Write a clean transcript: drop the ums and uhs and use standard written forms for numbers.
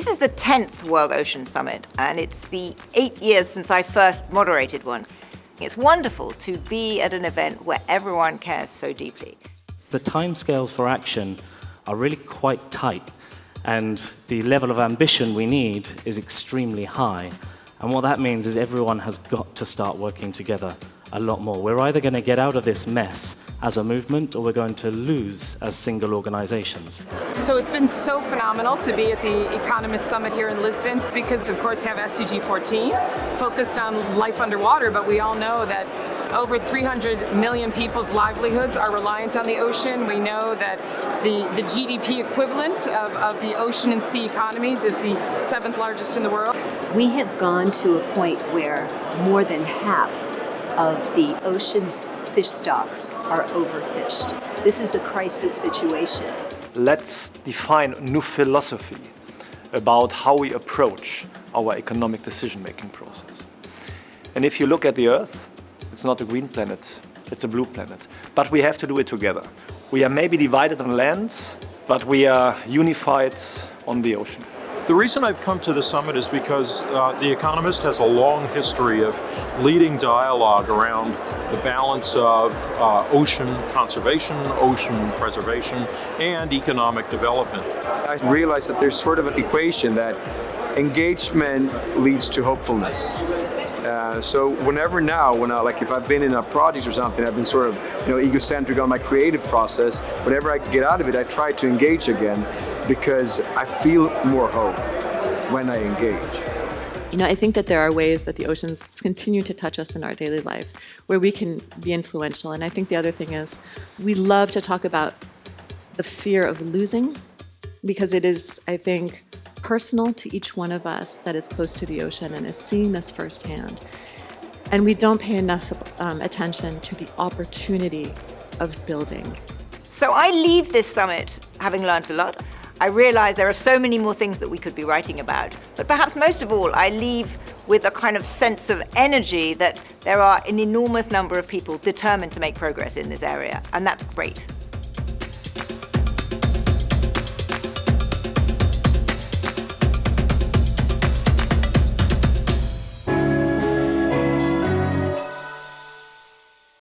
This is the 10th World Ocean Summit, and it's the 8 years since I first moderated one. It's wonderful to be at an event where everyone cares so deeply. The timescales for action are really quite tight, and the level of ambition we need is extremely high. And what that means is everyone has got to start working together a lot more. We're either going to get out of this mess as a movement, or we're going to lose as single organizations. So it's been so phenomenal to be at the Economist Summit here in Lisbon, because of course we have SDG 14 focused on life underwater, but we all know that over 300 million people's livelihoods are reliant on the ocean. We know that the GDP equivalent of the ocean and sea economies is the 7th largest in the world. We have gone to a point where more than half of the ocean's fish stocks are overfished. This is a crisis situation. Let's define a new philosophy about how we approach our economic decision-making process. And if you look at the Earth, it's not a green planet, it's a blue planet. But we have to do it together. We are maybe divided on land, but we are unified on the ocean. The reason I've come to the summit is because The Economist has a long history of leading dialogue around the balance of ocean conservation, ocean preservation, and economic development. I realized that there's sort of an equation that engagement leads to hopefulness. So whenever now, if I've been in a project or something, I've been sort of egocentric on my creative process. Whenever I get out of it, I try to engage again, because I feel more hope when I engage. I think that there are ways that the oceans continue to touch us in our daily life where we can be influential. And I think the other thing is we love to talk about the fear of losing, because it is, I think, personal to each one of us that is close to the ocean and is seeing this firsthand. And we don't pay enough attention to the opportunity of building. So I leave this summit having learned a lot. I realize there are so many more things that we could be writing about. But perhaps most of all, I leave with a kind of sense of energy that there are an enormous number of people determined to make progress in this area, and that's great.